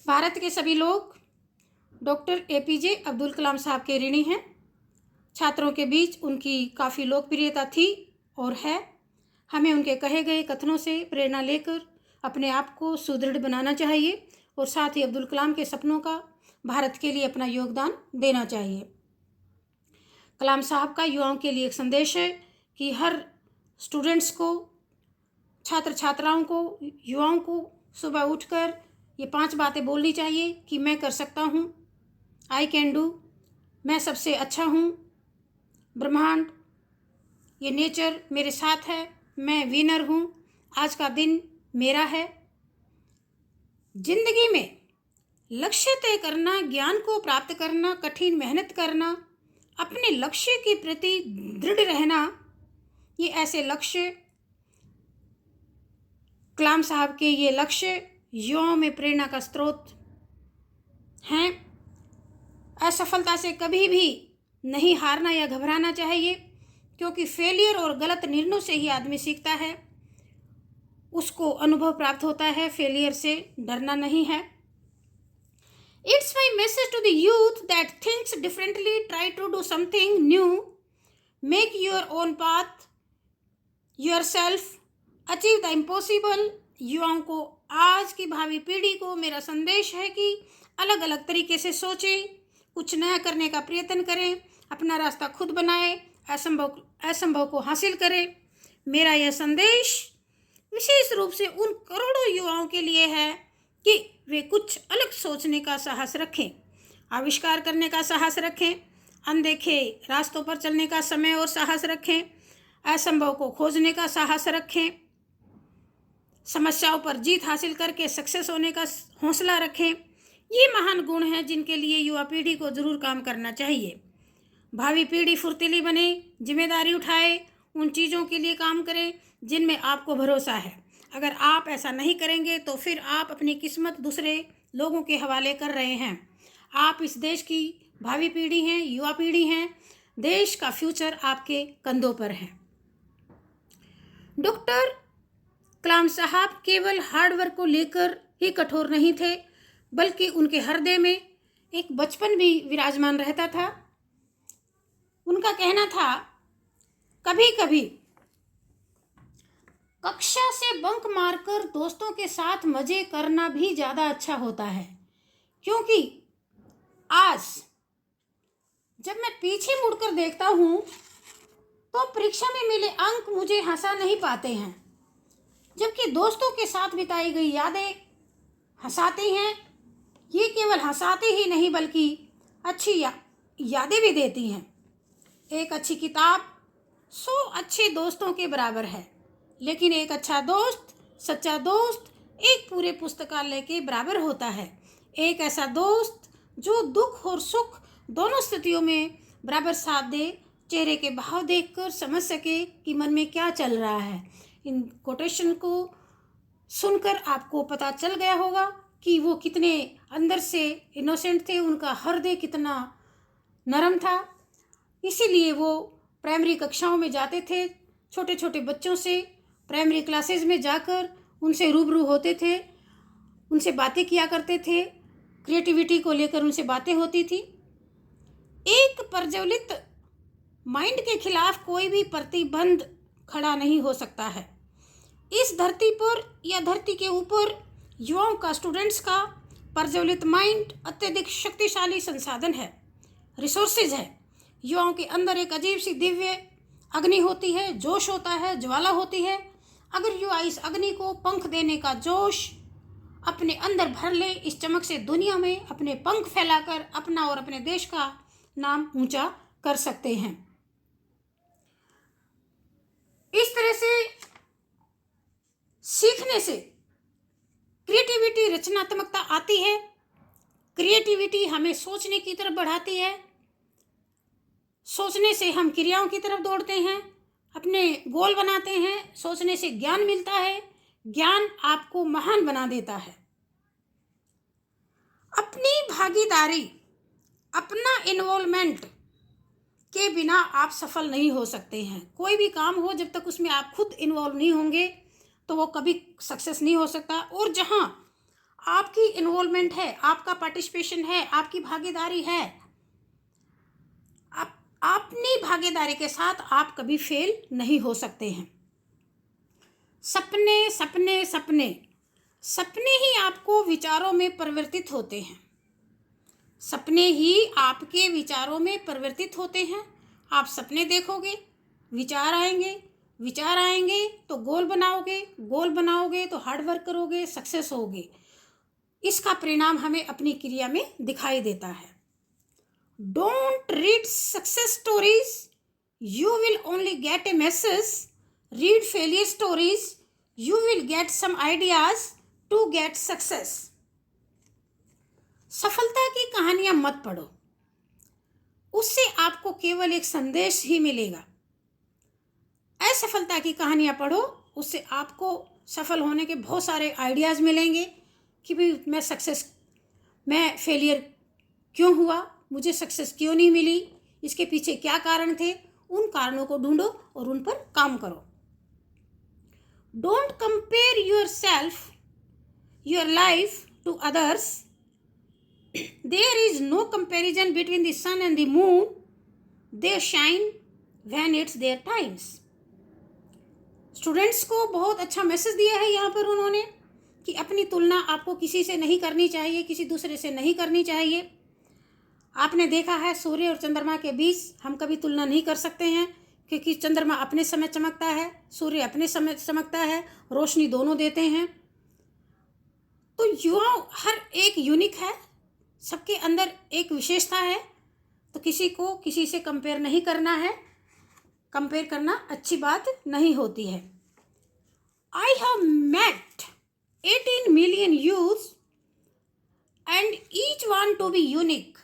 भारत के सभी लोग डॉक्टर एपीजे अब्दुल कलाम साहब के ऋणी हैं। छात्रों के बीच उनकी काफ़ी लोकप्रियता थी और है। हमें उनके कहे गए कथनों से प्रेरणा लेकर अपने आप को सुदृढ़ बनाना चाहिए और साथ ही अब्दुल कलाम के सपनों का भारत के लिए अपना योगदान देना चाहिए। कलाम साहब का युवाओं के लिए एक संदेश है कि हर स्टूडेंट्स को, छात्र छात्राओं को, युवाओं को सुबह उठकर ये 5 बातें बोलनी चाहिए कि मैं कर सकता हूँ, आई कैन डू, मैं सबसे अच्छा हूँ, ब्रह्मांड, ये नेचर मेरे साथ है, मैं विनर हूँ, आज का दिन मेरा है। जिंदगी में लक्ष्य तय करना, ज्ञान को प्राप्त करना, कठिन मेहनत करना, अपने लक्ष्य के प्रति दृढ़ रहना, ये ऐसे लक्ष्य, कलाम साहब के ये लक्ष्य युवाओं में प्रेरणा का स्रोत हैं। असफलता से कभी भी नहीं हारना या घबराना चाहिए, क्योंकि फेलियर और गलत निर्णयों से ही आदमी सीखता है, उसको अनुभव प्राप्त होता है। फेलियर से डरना नहीं है। It's my message to the youth that thinks differently, try to do something new, make your own path, yourself, achieve the impossible। युवाओं को, आज की भावी पीढ़ी को मेरा संदेश है कि अलग अलग तरीके से सोचें, कुछ नया करने का प्रयत्न करें, अपना रास्ता खुद बनाएं, असंभव को हासिल करें। मेरा यह संदेश विशेष रूप से उन करोड़ों युवाओं के लिए है कि वे कुछ अलग सोचने का साहस रखें, आविष्कार करने का साहस रखें, अनदेखे रास्तों पर चलने का समय और साहस रखें, असंभव को खोजने का साहस रखें, समस्याओं पर जीत हासिल करके सक्सेस होने का हौसला रखें। ये महान गुण हैं जिनके लिए युवा पीढ़ी को जरूर काम करना चाहिए। भावी पीढ़ी फुर्तीली बने, जिम्मेदारी उठाए, उन चीज़ों के लिए काम करें जिनमें आपको भरोसा है। अगर आप ऐसा नहीं करेंगे तो फिर आप अपनी किस्मत दूसरे लोगों के हवाले कर रहे हैं। आप इस देश की भावी पीढ़ी हैं, युवा पीढ़ी हैं। देश का फ्यूचर आपके कंधों पर है। डॉक्टर कलाम साहब केवल हार्डवर्क को लेकर ही कठोर नहीं थे, बल्कि उनके हृदय में एक बचपन भी विराजमान रहता था। उनका कहना था, कभी कभी कक्षा से बंक मारकर दोस्तों के साथ मजे करना भी ज़्यादा अच्छा होता है, क्योंकि आज जब मैं पीछे मुड़कर देखता हूँ तो परीक्षा में मिले अंक मुझे हंसा नहीं पाते हैं, जबकि दोस्तों के साथ बिताई गई यादें हंसाती हैं। ये केवल हंसाती ही नहीं बल्कि अच्छी यादें भी देती हैं। एक अच्छी किताब 100 अच्छे दोस्तों के बराबर है, लेकिन एक अच्छा दोस्त, सच्चा दोस्त एक पूरे पुस्तकालय के बराबर होता है। एक ऐसा दोस्त जो दुख और सुख दोनों स्थितियों में बराबर साथ दे, चेहरे के भाव देखकर समझ सके कि मन में क्या चल रहा है। इन कोटेशन को सुनकर आपको पता चल गया होगा कि वो कितने अंदर से इनोसेंट थे, उनका हृदय कितना नरम था। इसीलिए वो प्राइमरी कक्षाओं में जाते थे, छोटे छोटे बच्चों से प्राइमरी क्लासेस में जाकर उनसे रूबरू होते थे, उनसे बातें किया करते थे, क्रिएटिविटी को लेकर उनसे बातें होती थी। एक प्रज्वलित माइंड के खिलाफ कोई भी प्रतिबंध खड़ा नहीं हो सकता है। इस धरती पर या धरती के ऊपर युवाओं का, स्टूडेंट्स का प्रज्वलित माइंड अत्यधिक शक्तिशाली संसाधन है, रिसोर्सेज है। युवाओं के अंदर एक अजीब सी दिव्य अग्नि होती है, जोश होता है, ज्वाला होती है। अगर युवा इस अग्नि को पंख देने का जोश अपने अंदर भर ले, इस चमक से दुनिया में अपने पंख फैलाकर अपना और अपने देश का नाम ऊंचा कर सकते हैं। इस तरह से सीखने से क्रिएटिविटी, रचनात्मकता आती है। क्रिएटिविटी हमें सोचने की तरफ बढ़ाती है, सोचने से हम क्रियाओं की तरफ दौड़ते हैं, अपने गोल बनाते हैं। सोचने से ज्ञान मिलता है, ज्ञान आपको महान बना देता है। अपनी भागीदारी, अपना इन्वॉल्वमेंट के बिना आप सफल नहीं हो सकते हैं। कोई भी काम हो, जब तक उसमें आप खुद इन्वॉल्व नहीं होंगे तो वो कभी सक्सेस नहीं हो सकता। और जहाँ आपकी इन्वॉल्वमेंट है, आपका पार्टिसिपेशन है, आपकी भागीदारी है। आप अपनी भागीदारी के साथ आप कभी फेल नहीं हो सकते हैं। सपने सपने सपने सपने ही आपको विचारों में परिवर्तित होते हैं। सपने ही आपके विचारों में परिवर्तित होते हैं। आप सपने देखोगे, विचार आएंगे तो गोल बनाओगे तो हार्ड वर्क करोगे, सक्सेस होगे। इसका परिणाम हमें अपनी क्रिया में दिखाई देता है। Don't read success stories, you will only get a message. Read failure stories, you will get some ideas to get success. सफलता की कहानियां मत पढ़ो, उससे आपको केवल एक संदेश ही मिलेगा। असफलता की कहानियां पढ़ो, उससे आपको सफल होने के बहुत सारे आइडियाज़ मिलेंगे कि भाई मैं फेलियर क्यों हुआ, मुझे सक्सेस क्यों नहीं मिली, इसके पीछे क्या कारण थे। उन कारणों को ढूंढो और उन पर काम करो। Don't compare your life to others. There is no comparison between the sun and the moon. They shine when it's their times. Students को बहुत अच्छा मैसेज दिया है यहाँ पर उन्होंने कि अपनी तुलना आपको किसी से नहीं करनी चाहिए, किसी दूसरे से नहीं करनी चाहिए। आपने देखा है सूर्य और चंद्रमा के बीच हम कभी तुलना नहीं कर सकते हैं, क्योंकि चंद्रमा अपने समय चमकता है, सूर्य अपने समय चमकता है, रोशनी दोनों देते हैं। तो युवा हर एक यूनिक है, सबके अंदर एक विशेषता है। तो किसी को किसी से कंपेयर नहीं करना है, कंपेयर करना अच्छी बात नहीं होती है। I have met 18 million youth and each want to be unique.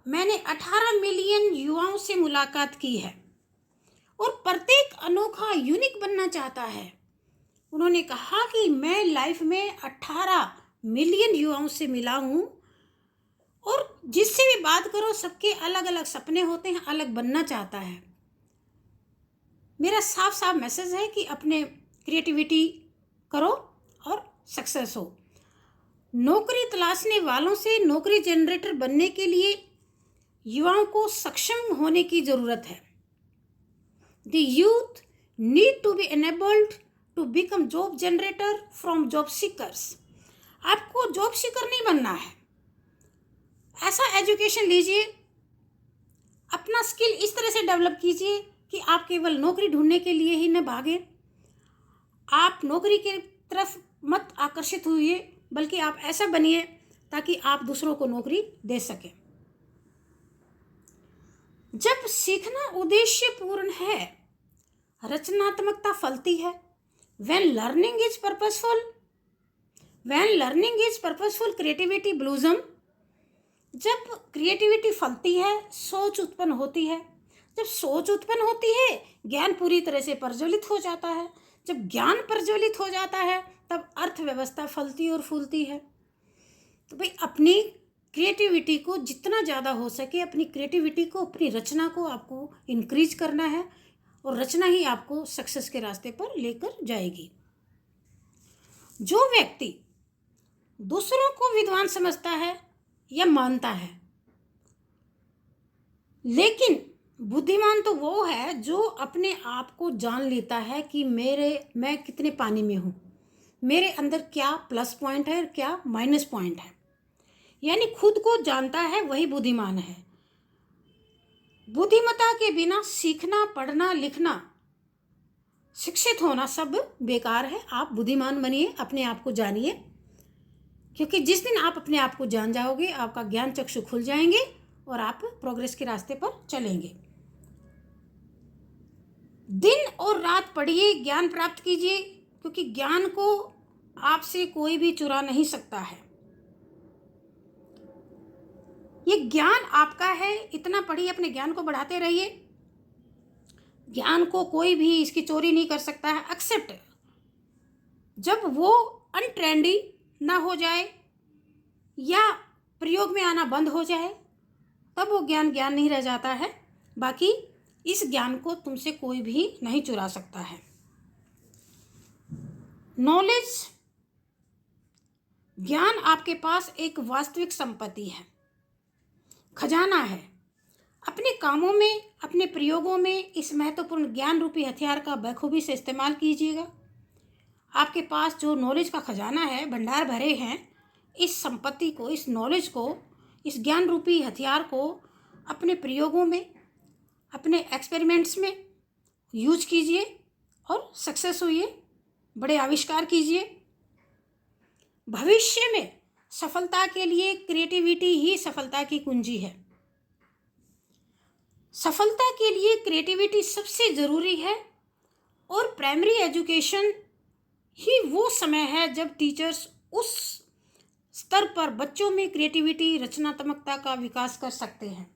मैंने 18 मिलियन युवाओं से मुलाकात की है और प्रत्येक अनोखा यूनिक बनना चाहता है। उन्होंने कहा कि मैं लाइफ में 18 मिलियन युवाओं से मिला हूँ और जिससे भी बात करो सबके अलग अलग सपने होते हैं, अलग बनना चाहता है। मेरा साफ साफ मैसेज है कि अपने क्रिएटिविटी करो और सक्सेस हो। नौकरी तलाशने वालों से नौकरी जनरेटर बनने के लिए युवाओं को सक्षम होने की ज़रूरत है। The youth need to be enabled to become job generator from job seekers. आपको जॉब सीकर नहीं बनना है। ऐसा एजुकेशन लीजिए, अपना स्किल इस तरह से डेवलप कीजिए कि आप केवल नौकरी ढूंढने के लिए ही न भागें। आप नौकरी की तरफ मत आकर्षित हुइए, बल्कि आप ऐसा बनिए ताकि आप दूसरों को नौकरी दे सकें। जब सीखना उद्देश्यपूर्ण है, रचनात्मकता फलती है। When learning is purposeful, creativity blossom। जब क्रिएटिविटी फलती है, सोच उत्पन्न होती है। जब सोच उत्पन्न होती है, ज्ञान पूरी तरह से प्रज्वलित हो जाता है। जब ज्ञान प्रज्वलित हो जाता है, तब अर्थव्यवस्था फलती और फूलती है। तो भाई अपनी क्रिएटिविटी को जितना ज़्यादा हो सके, अपनी क्रिएटिविटी को, अपनी रचना को आपको इंक्रीज करना है और रचना ही आपको सक्सेस के रास्ते पर लेकर जाएगी। जो व्यक्ति दूसरों को विद्वान समझता है या मानता है, लेकिन बुद्धिमान तो वो है जो अपने आप को जान लेता है कि मैं कितने पानी में हूँ, मेरे अंदर क्या प्लस पॉइंट है और क्या माइनस पॉइंट है। यानी खुद को जानता है, वही बुद्धिमान है। बुद्धिमत्ता के बिना सीखना, पढ़ना, लिखना, शिक्षित होना सब बेकार है। आप बुद्धिमान बनिए, अपने आप को जानिए, क्योंकि जिस दिन आप अपने आप को जान जाओगे, आपका ज्ञान चक्षु खुल जाएंगे और आप प्रोग्रेस के रास्ते पर चलेंगे। दिन और रात पढ़िए, ज्ञान प्राप्त कीजिए, क्योंकि ज्ञान को आपसे कोई भी चुरा नहीं सकता है। ये ज्ञान आपका है, इतना पढ़िए, अपने ज्ञान को बढ़ाते रहिए। ज्ञान को कोई भी इसकी चोरी नहीं कर सकता है, एक्सेप्ट जब वो अनट्रेंडी ना हो जाए या प्रयोग में आना बंद हो जाए, तब वो ज्ञान ज्ञान नहीं रह जाता है। बाकी इस ज्ञान को तुमसे कोई भी नहीं चुरा सकता है। नॉलेज ज्ञान आपके पास एक वास्तविक संपत्ति है, खजाना है। अपने कामों में, अपने प्रयोगों में इस महत्वपूर्ण ज्ञान रूपी हथियार का बखूबी से इस्तेमाल कीजिएगा। आपके पास जो नॉलेज का खजाना है, भंडार भरे हैं, इस संपत्ति को, इस नॉलेज को, इस ज्ञान रूपी हथियार को अपने प्रयोगों में, अपने एक्सपेरिमेंट्स में यूज कीजिए और सक्सेस होइए, बड़े आविष्कार कीजिए। भविष्य में सफलता के लिए क्रिएटिविटी ही सफलता की कुंजी है। सफलता के लिए क्रिएटिविटी सबसे ज़रूरी है और प्राइमरी एजुकेशन ही वो समय है जब टीचर्स उस स्तर पर बच्चों में क्रिएटिविटी, रचनात्मकता का विकास कर सकते हैं।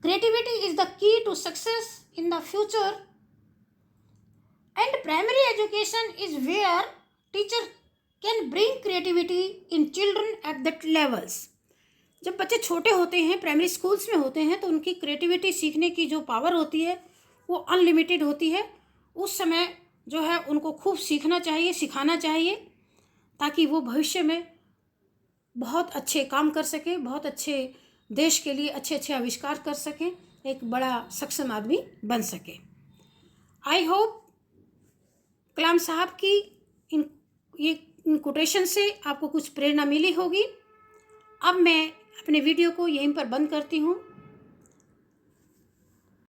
Creativity is the key to success in the future and primary education is where teacher can bring creativity in children at that levels. जब बच्चे छोटे होते हैं, प्राइमरी स्कूल्स में होते हैं, तो उनकी क्रिएटिविटी सीखने की जो पावर होती है वो अनलिमिटेड होती है। उस समय जो है उनको खूब सीखना चाहिए, सिखाना चाहिए, ताकि वो भविष्य में बहुत अच्छे काम कर सकें, बहुत अच्छे देश के लिए अच्छे अच्छे आविष्कार कर सकें, एक बड़ा सक्षम आदमी बन सके। आई होप कलाम साहब की इन कोटेशन से आपको कुछ प्रेरणा मिली होगी। अब मैं अपने वीडियो को यहीं पर बंद करती हूँ।